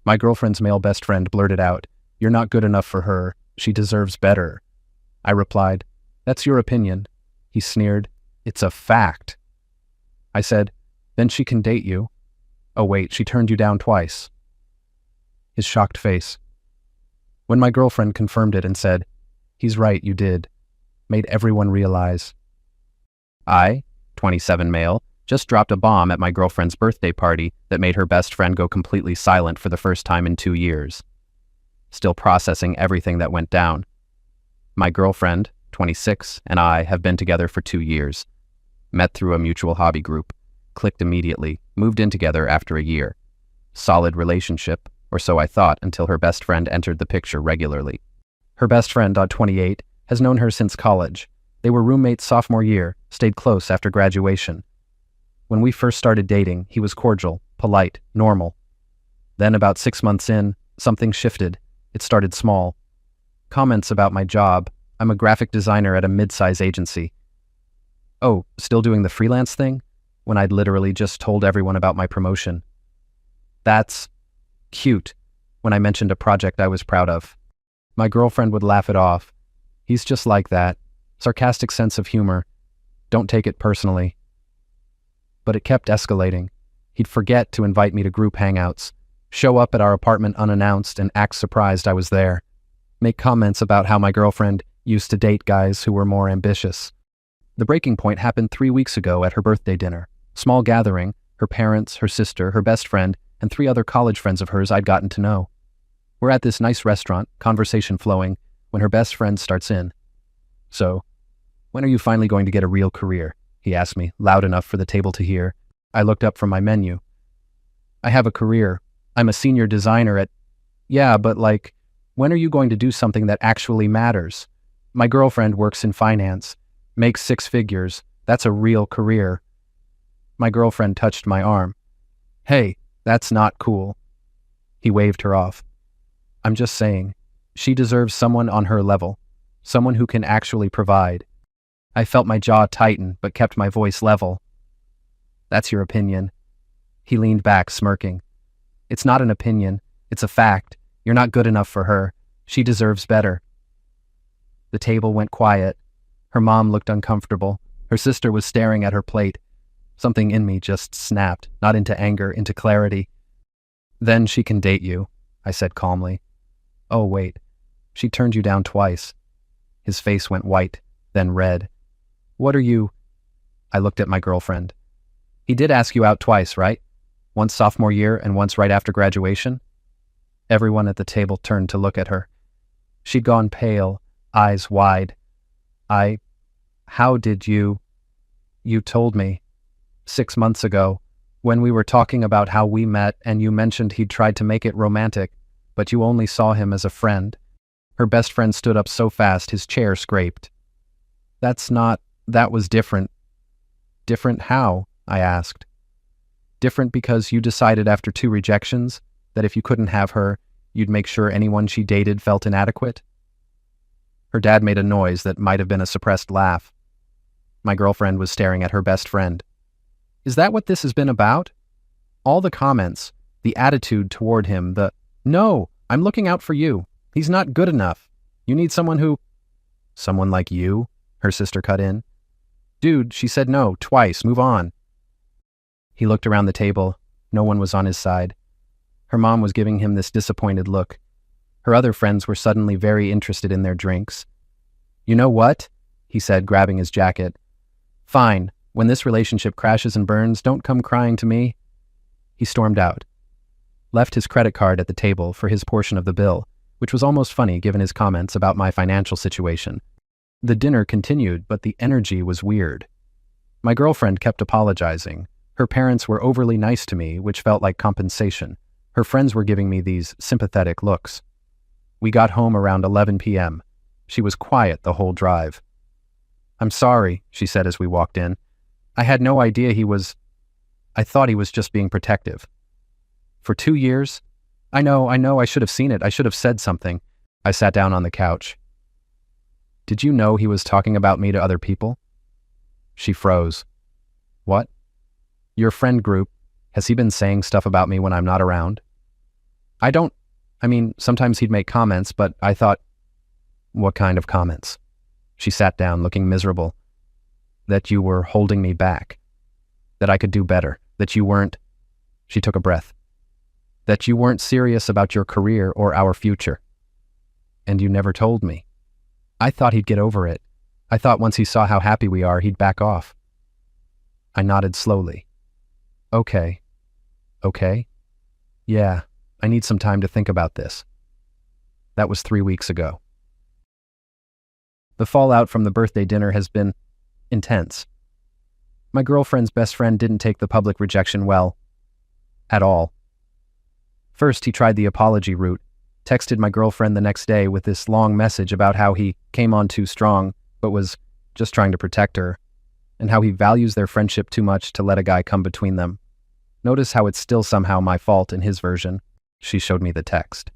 My girlfriend's male best friend blurted out, "You're not good enough for her. She deserves better." I replied, "That's your opinion." He sneered, "It's a fact." I said, "Then she can date you." "Oh wait, she turned you down twice." His shocked face. When my girlfriend confirmed it and said, "He's right, you did," made everyone realize. I, 27 male, just dropped a bomb at my girlfriend's birthday party that made her best friend go completely silent for the first time in 2 years. Still processing everything that went down. My girlfriend, 26, and I have been together for 2 years. Met through a mutual hobby group, clicked immediately, moved in together after a year. Solid relationship, or so I thought until her best friend entered the picture regularly. Her best friend, 28, has known her since college. They were roommates sophomore year, stayed close after graduation. When we first started dating, he was cordial, polite, normal. Then about 6 months in, something shifted. It started small. Comments about my job. I'm a graphic designer at a mid-size agency. "Oh, still doing the freelance thing?" When I'd literally just told everyone about my promotion. "That's cute," when I mentioned a project I was proud of. My girlfriend would laugh it off. "He's just like that. Sarcastic sense of humor. Don't take it personally." But it kept escalating. He'd forget to invite me to group hangouts, show up at our apartment unannounced and act surprised I was there, make comments about how my girlfriend used to date guys who were more ambitious. The breaking point happened 3 weeks ago at her birthday dinner. Small gathering, her parents, her sister, her best friend, and 3 other college friends of hers I'd gotten to know. We're at this nice restaurant, conversation flowing, when her best friend starts in. "So, when are you finally going to get a real career?" he asked me, loud enough for the table to hear. I looked up from my menu. "I have a career. I'm a senior designer at..." "Yeah, but like, when are you going to do something that actually matters? My girlfriend works in finance, makes 6 figures. That's a real career." My girlfriend touched my arm. "Hey, that's not cool." He waved her off. "I'm just saying, she deserves someone on her level, someone who can actually provide." I felt my jaw tighten, but kept my voice level. "That's your opinion." He leaned back, smirking. "It's not an opinion. It's a fact. You're not good enough for her. She deserves better." The table went quiet. Her mom looked uncomfortable. Her sister was staring at her plate. Something in me just snapped, not into anger, into clarity. "Then she can date you," I said calmly. "Oh, wait. She turned you down twice." His face went white, then red. "What are you..." I looked at my girlfriend. "He did ask you out twice, right? Once sophomore year and once right after graduation?" Everyone at the table turned to look at her. She'd gone pale, eyes wide. How did you..." "You told me 6 months ago, when we were talking about how we met and you mentioned he'd tried to make it romantic, but you only saw him as a friend." Her best friend stood up so fast his chair scraped. That was different." "Different how?" I asked. "Different because you decided after 2 rejections that if you couldn't have her, you'd make sure anyone she dated felt inadequate." Her dad made a noise that might have been a suppressed laugh. My girlfriend was staring at her best friend. "Is that what this has been about?" All the comments, the attitude toward him, "No, I'm looking out for you. He's not good enough. You need someone who..." "Someone like you?" her sister cut in. "Dude, she said no, twice, move on." He looked around the table. No one was on his side. Her mom was giving him this disappointed look. Her other friends were suddenly very interested in their drinks. "You know what?" he said, grabbing his jacket. "Fine. When this relationship crashes and burns, don't come crying to me." He stormed out. Left his credit card at the table for his portion of the bill, which was almost funny given his comments about my financial situation. The dinner continued, but the energy was weird. My girlfriend kept apologizing. Her parents were overly nice to me, which felt like compensation. Her friends were giving me these sympathetic looks. We got home around 11 p.m. She was quiet the whole drive. "I'm sorry," she said as we walked in. "I had no idea I thought he was just being protective." "For 2 years? I know, I should have seen it. I should have said something." I sat down on the couch. "Did you know he was talking about me to other people?" She froze. "What?" "Your friend group. Has he been saying stuff about me when I'm not around?" Sometimes he'd make comments, but I thought, what kind of comments? She sat down, looking miserable. That you were holding me back. That I could do better. That you weren't... She took a breath. That you weren't serious about your career or our future. And you never told me. I thought he'd get over it. I thought once he saw how happy we are, he'd back off. I nodded slowly. Okay. Okay? Yeah, I need some time to think about this. That was 3 weeks ago. The fallout from the birthday dinner has been intense. My girlfriend's best friend didn't take the public rejection well. At all. First, he tried the apology route, texted my girlfriend the next day with this long message about how he came on too strong, but was just trying to protect her, and how he values their friendship too much to let a guy come between them. Notice how it's still somehow my fault in his version. She showed me the text.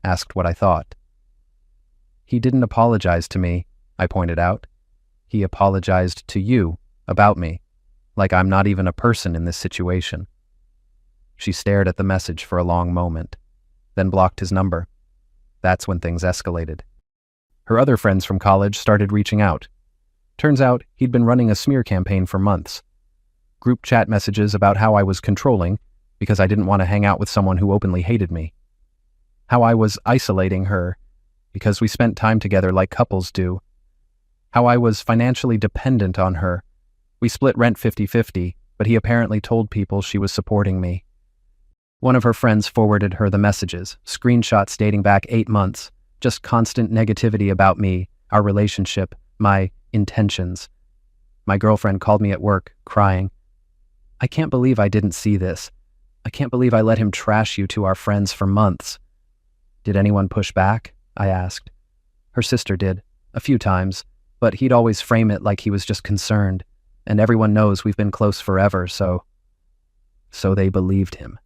Asked what I thought. He didn't apologize to me, I pointed out. He apologized to you about me, like I'm not even a person in this situation. She stared at the message for a long moment, then blocked his number. That's when things escalated. Her other friends from college started reaching out. Turns out he'd been running a smear campaign for months. Group chat messages about how I was controlling because I didn't want to hang out with someone who openly hated me. How I was isolating her because we spent time together like couples do. How I was financially dependent on her. We split rent 50-50, but he apparently told people she was supporting me. One of her friends forwarded her the messages, screenshots dating back 8 months, just constant negativity about me, our relationship, my intentions. My girlfriend called me at work, crying. I can't believe I didn't see this. I can't believe I let him trash you to our friends for months. Did anyone push back? I asked. Her sister did, a few times, but he'd always frame it like he was just concerned, and everyone knows we've been close forever, so they believed him,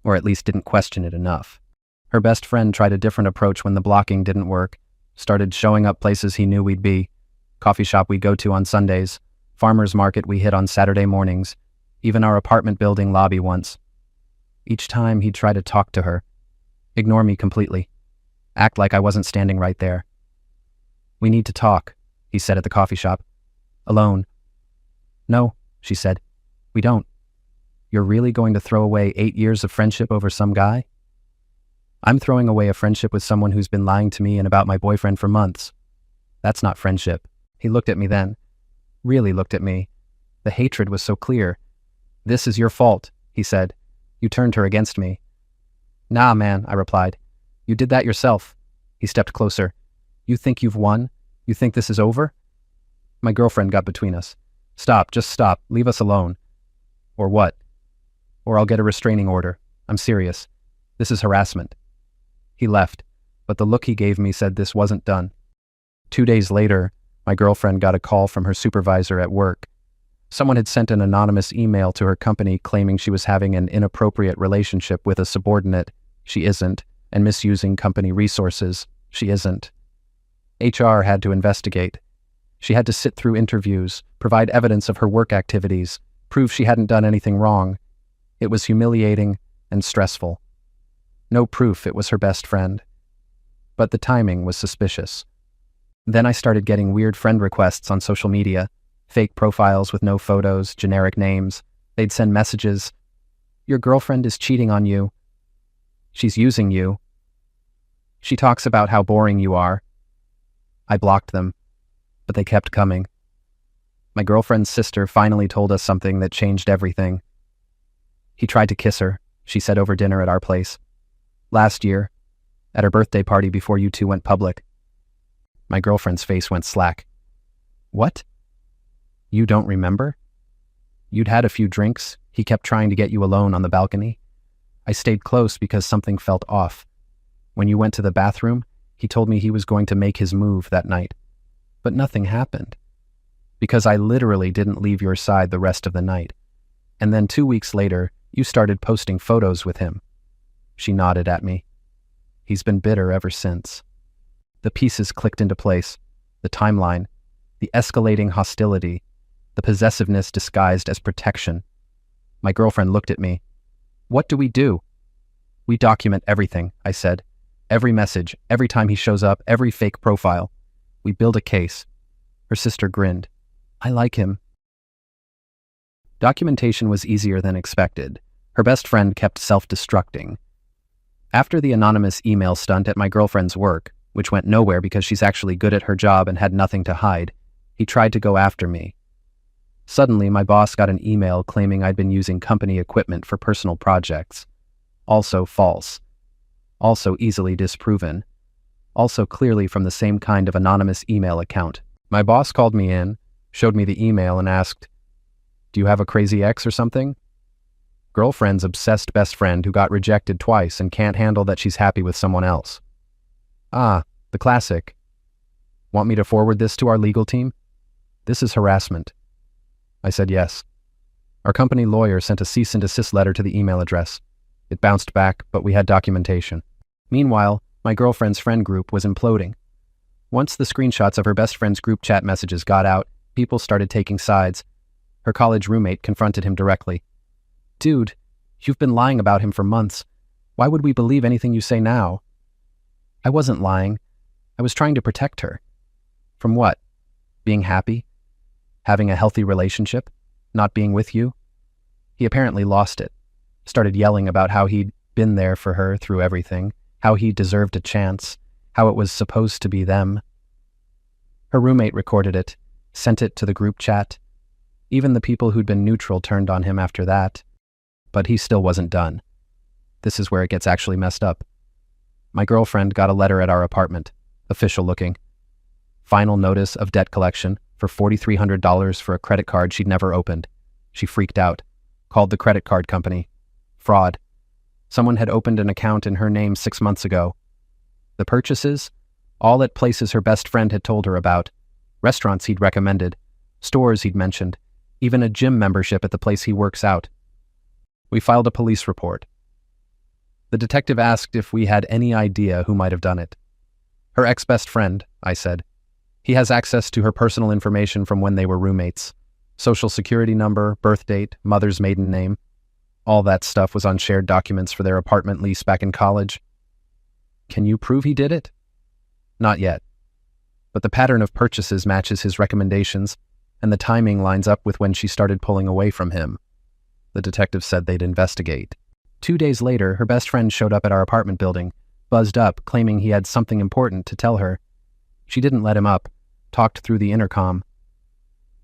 or at least didn't question it enough. Her best friend tried a different approach when the blocking didn't work, started showing up places he knew we'd be, coffee shop we'd go to on Sundays, farmer's market we hit on Saturday mornings, even our apartment building lobby once. Each time he'd try to talk to her, ignore me completely, act like I wasn't standing right there. We need to talk, he said at the coffee shop. Alone. No, she said. We don't. You're really going to throw away 8 years of friendship over some guy? I'm throwing away a friendship with someone who's been lying to me and about my boyfriend for months. That's not friendship. He looked at me then. Really looked at me. The hatred was so clear. This is your fault, he said. You turned her against me. Nah, man, I replied. You did that yourself. He stepped closer. You think you've won? You think this is over? My girlfriend got between us. Stop, just stop. Leave us alone. Or what? Or I'll get a restraining order. I'm serious. This is harassment. He left, but the look he gave me said this wasn't done. 2 days later, my girlfriend got a call from her supervisor at work. Someone had sent an anonymous email to her company claiming she was having an inappropriate relationship with a subordinate. She isn't. And misusing company resources. She isn't. HR had to investigate. She had to sit through interviews, provide evidence of her work activities, prove she hadn't done anything wrong. It was humiliating and stressful. No proof it was her best friend. But the timing was suspicious. Then I started getting weird friend requests on social media, fake profiles with no photos, generic names. They'd send messages. Your girlfriend is cheating on you. She's using you. She talks about how boring you are. I blocked them, but they kept coming. My girlfriend's sister finally told us something that changed everything. He tried to kiss her, she said over dinner at our place. Last year, at her birthday party before you two went public. My girlfriend's face went slack. What? You don't remember? You'd had a few drinks. He kept trying to get you alone on the balcony. I stayed close because something felt off. When you went to the bathroom, he told me he was going to make his move that night. But nothing happened. Because I literally didn't leave your side the rest of the night. And then 2 weeks later, you started posting photos with him. She nodded at me. He's been bitter ever since. The pieces clicked into place. The timeline, the escalating hostility, the possessiveness disguised as protection. My girlfriend looked at me. What do we do? We document everything, I said. Every message, every time he shows up, every fake profile. We build a case. Her sister grinned. I like him. Documentation was easier than expected. Her best friend kept self-destructing. After the anonymous email stunt at my girlfriend's work, which went nowhere because she's actually good at her job and had nothing to hide, he tried to go after me. Suddenly, my boss got an email claiming I'd been using company equipment for personal projects. Also false. Also easily disproven. Also clearly from the same kind of anonymous email account. My boss called me in, showed me the email, and asked, "Do you have a crazy ex or something?" Girlfriend's obsessed best friend who got rejected twice and can't handle that she's happy with someone else. Ah, the classic. Want me to forward this to our legal team? This is harassment. I said yes. Our company lawyer sent a cease and desist letter to the email address. It bounced back, but we had documentation. Meanwhile, my girlfriend's friend group was imploding. Once the screenshots of her best friend's group chat messages got out, people started taking sides. Her college roommate confronted him directly. Dude, you've been lying about him for months. Why would we believe anything you say now? I wasn't lying. I was trying to protect her. From what? Being happy? Having a healthy relationship? Not being with you? He apparently lost it. Started yelling about how he'd been there for her through everything, how he deserved a chance, how it was supposed to be them. Her roommate recorded it, sent it to the group chat. Even the people who'd been neutral turned on him after that. But he still wasn't done. This is where it gets actually messed up. My girlfriend got a letter at our apartment, official looking. Final notice of debt collection for $4,300 for a credit card she'd never opened. She freaked out, called the credit card company. Fraud. Someone had opened an account in her name 6 months ago. The purchases? All at places her best friend had told her about. Restaurants he'd recommended. Stores he'd mentioned. Even a gym membership at the place he works out. We filed a police report. The detective asked if we had any idea who might have done it. Her ex-best friend, I said. He has access to her personal information from when they were roommates. Social security number, birth date, mother's maiden name. All that stuff was on shared documents for their apartment lease back in college. Can you prove he did it? Not yet. But the pattern of purchases matches his recommendations, and the timing lines up with when she started pulling away from him. The detective said they'd investigate. 2 days later, her best friend showed up at our apartment building, buzzed up, claiming he had something important to tell her. She didn't let him up, talked through the intercom.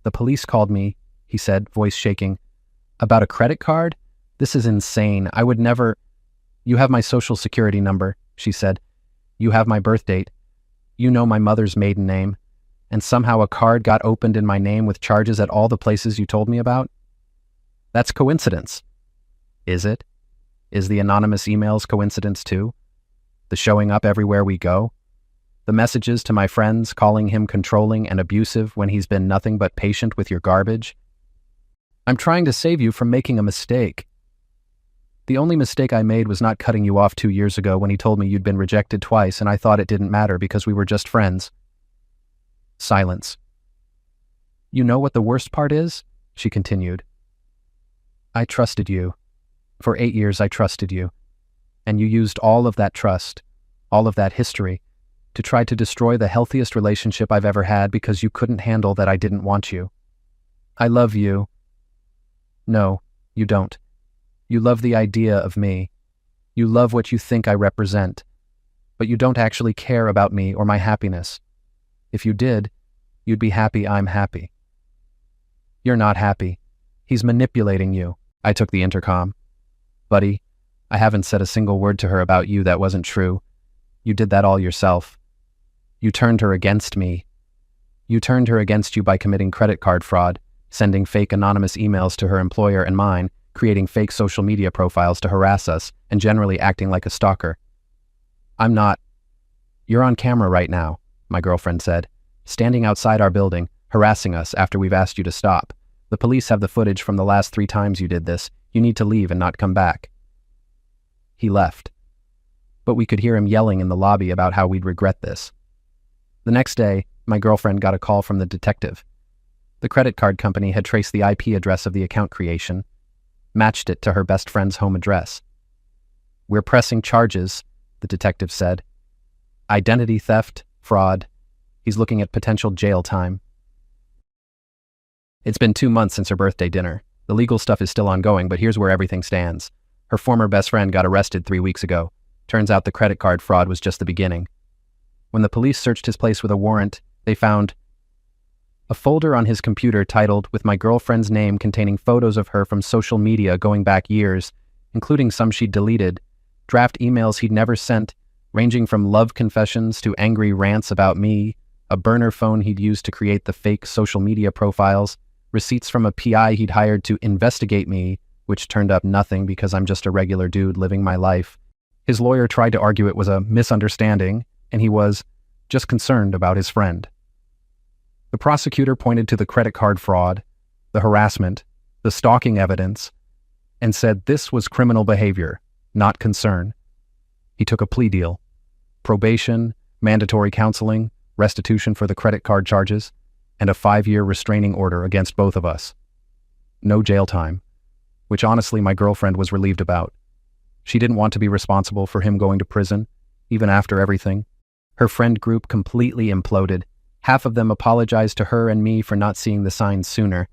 The police called me, he said, voice shaking. About a credit card? This is insane. I would never... You have my social security number, she said. You have my birth date. You know my mother's maiden name. And somehow a card got opened in my name with charges at all the places you told me about? That's coincidence. Is it? Is the anonymous emails coincidence too? The showing up everywhere we go? The messages to my friends calling him controlling and abusive when he's been nothing but patient with your garbage? I'm trying to save you from making a mistake. The only mistake I made was not cutting you off 2 years ago when he told me you'd been rejected twice and I thought it didn't matter because we were just friends. Silence. You know what the worst part is? She continued. I trusted you. For 8 years I trusted you. And you used all of that trust, all of that history, to try to destroy the healthiest relationship I've ever had because you couldn't handle that I didn't want you. I love you. No, you don't. You love the idea of me. You love what you think I represent. But you don't actually care about me or my happiness. If you did, you'd be happy I'm happy. You're not happy. He's manipulating you. I took the intercom. Buddy, I haven't said a single word to her about you that wasn't true. You did that all yourself. You turned her against me. You turned her against you by committing credit card fraud, sending fake anonymous emails to her employer and mine, creating fake social media profiles to harass us, and generally acting like a stalker. I'm not. You're on camera right now, my girlfriend said, standing outside our building, harassing us after we've asked you to stop. The police have the footage from the last 3 times you did this. You need to leave and not come back. He left. But we could hear him yelling in the lobby about how we'd regret this. The next day, my girlfriend got a call from the detective. The credit card company had traced the IP address of the account creation, matched it to her best friend's home address. "We're pressing charges," the detective said. "Identity theft, fraud. He's looking at potential jail time." It's been 2 months since her birthday dinner. The legal stuff is still ongoing, but here's where everything stands. Her former best friend got arrested 3 weeks ago. Turns out the credit card fraud was just the beginning. When the police searched his place with a warrant, they found a folder on his computer titled "With my girlfriend's name," containing photos of her from social media going back years, including some she'd deleted, draft emails he'd never sent, ranging from love confessions to angry rants about me, a burner phone he'd used to create the fake social media profiles, receipts from a PI he'd hired to investigate me, which turned up nothing because I'm just a regular dude living my life. His lawyer tried to argue it was a misunderstanding, and he was just concerned about his friend. The prosecutor pointed to the credit card fraud, the harassment, the stalking evidence, and said this was criminal behavior, not concern. He took a plea deal: probation, mandatory counseling, restitution for the credit card charges, and a 5-year restraining order against both of us. No jail time, which honestly my girlfriend was relieved about. She didn't want to be responsible for him going to prison, even after everything. Her friend group completely imploded. Half of them apologized to her and me for not seeing the signs sooner.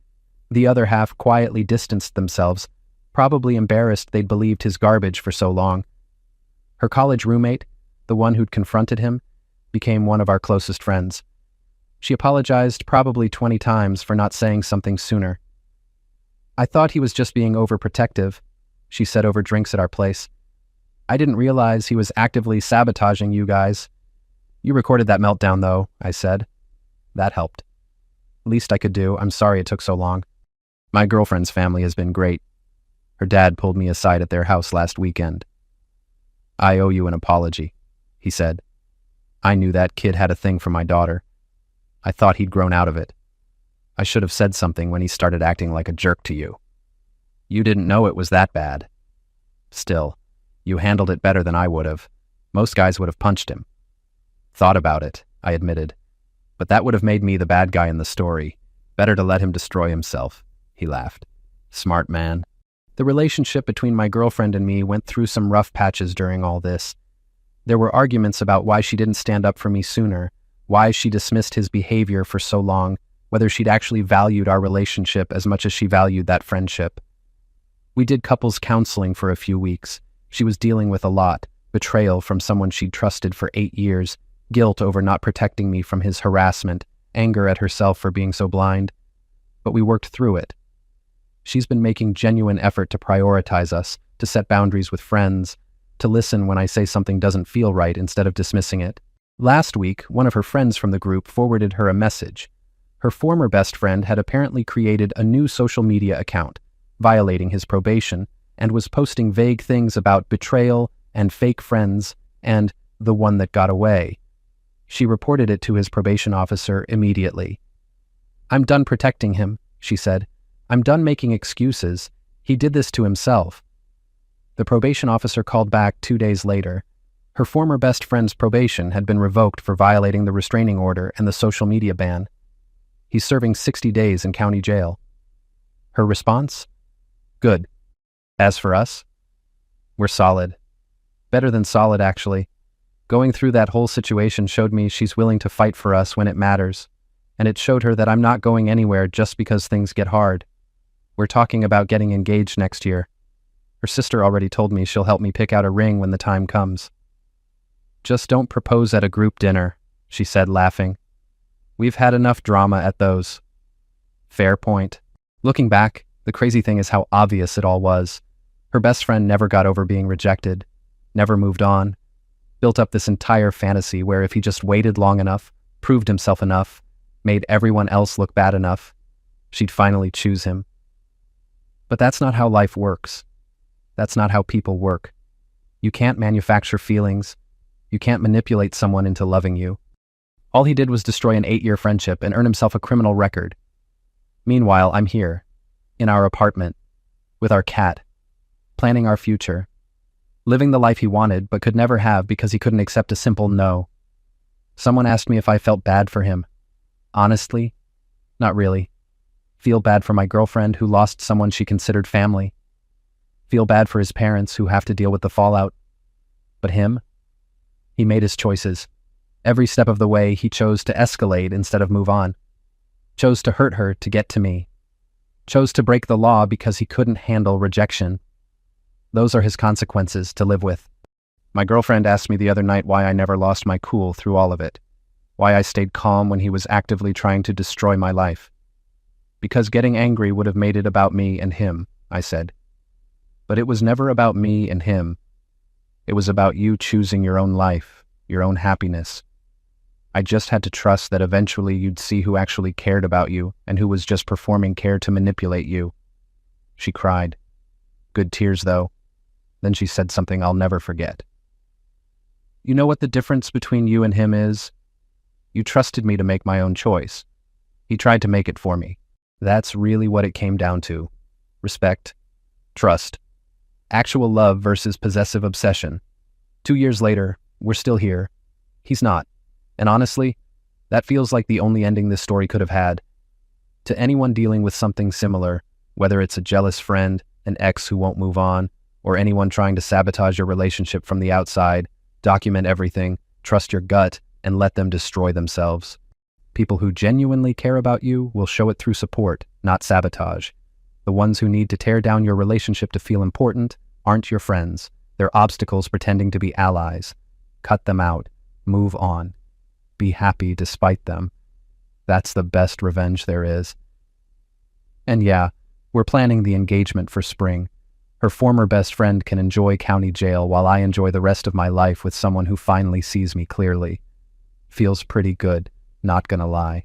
The other half quietly distanced themselves, probably embarrassed they'd believed his garbage for so long. Her college roommate, the one who'd confronted him, became one of our closest friends. She apologized probably 20 times for not saying something sooner. "I thought he was just being overprotective," she said over drinks at our place. "I didn't realize he was actively sabotaging you guys." "You recorded that meltdown, though," I said. That helped. "Least I could do. I'm sorry it took so long." My girlfriend's family has been great. Her dad pulled me aside at their house last weekend. "I owe you an apology," he said. "I knew that kid had a thing for my daughter. I thought he'd grown out of it. I should have said something when he started acting like a jerk to you. You didn't know it was that bad. Still, you handled it better than I would have. Most guys would have punched him." "Thought about it," I admitted. "But that would have made me the bad guy in the story. Better to let him destroy himself," he laughed. "Smart man." The relationship between my girlfriend and me went through some rough patches during all this. There were arguments about why she didn't stand up for me sooner, why she dismissed his behavior for so long, whether she'd actually valued our relationship as much as she valued that friendship. We did couples counseling for a few weeks. She was dealing with a lot: betrayal from someone she'd trusted for 8 years, guilt over not protecting me from his harassment, anger at herself for being so blind. But we worked through it. She's been making genuine effort to prioritize us, to set boundaries with friends, to listen when I say something doesn't feel right instead of dismissing it. Last week, one of her friends from the group forwarded her a message. Her former best friend had apparently created a new social media account, violating his probation, and was posting vague things about betrayal and fake friends and the one that got away. She reported it to his probation officer immediately. "I'm done protecting him," she said. "I'm done making excuses. He did this to himself." The probation officer called back 2 days later. Her former best friend's probation had been revoked for violating the restraining order and the social media ban. He's serving 60 days in county jail. Her response? "Good. As for us, we're solid. Better than solid, actually. Going through that whole situation showed me she's willing to fight for us when it matters, and it showed her that I'm not going anywhere just because things get hard. We're talking about getting engaged next year. Her sister already told me she'll help me pick out a ring when the time comes." "Just don't propose at a group dinner," she said, laughing. "We've had enough drama at those." Fair point. Looking back, the crazy thing is how obvious it all was. Her best friend never got over being rejected, never moved on, built up this entire fantasy where if he just waited long enough, proved himself enough, made everyone else look bad enough, she'd finally choose him. But that's not how life works. That's not how people work. You can't manufacture feelings. You can't manipulate someone into loving you. All he did was destroy an 8-year friendship and earn himself a criminal record. Meanwhile, I'm here, in our apartment, with our cat, planning our future, living the life he wanted but could never have because he couldn't accept a simple no. Someone asked me if I felt bad for him. Honestly, not really. Feel bad for my girlfriend who lost someone she considered family. Feel bad for his parents who have to deal with the fallout. But him? He made his choices. Every step of the way, he chose to escalate instead of move on. Chose to hurt her to get to me. Chose to break the law because he couldn't handle rejection. Those are his consequences to live with. My girlfriend asked me the other night why I never lost my cool through all of it. Why I stayed calm when he was actively trying to destroy my life. Because getting angry would have made it about me and him, I said. But it was never about me and him. It was about you choosing your own life, your own happiness. I just had to trust that eventually you'd see who actually cared about you and who was just performing care to manipulate you. She cried. Good tears, though. Then she said something I'll never forget. You know what the difference between you and him is? You trusted me to make my own choice. He tried to make it for me. That's really what it came down to. Respect. Trust. Actual love versus possessive obsession. 2 years later, we're still here. He's not. And honestly, that feels like the only ending this story could have had. To anyone dealing with something similar, whether it's a jealous friend, an ex who won't move on, or anyone trying to sabotage your relationship from the outside, document everything, trust your gut, and let them destroy themselves. People who genuinely care about you will show it through support, not sabotage. The ones who need to tear down your relationship to feel important aren't your friends. They're obstacles pretending to be allies. Cut them out. Move on. Be happy despite them. That's the best revenge there is. And yeah, we're planning the engagement for spring. Her former best friend can enjoy county jail while I enjoy the rest of my life with someone who finally sees me clearly. Feels pretty good, not gonna lie.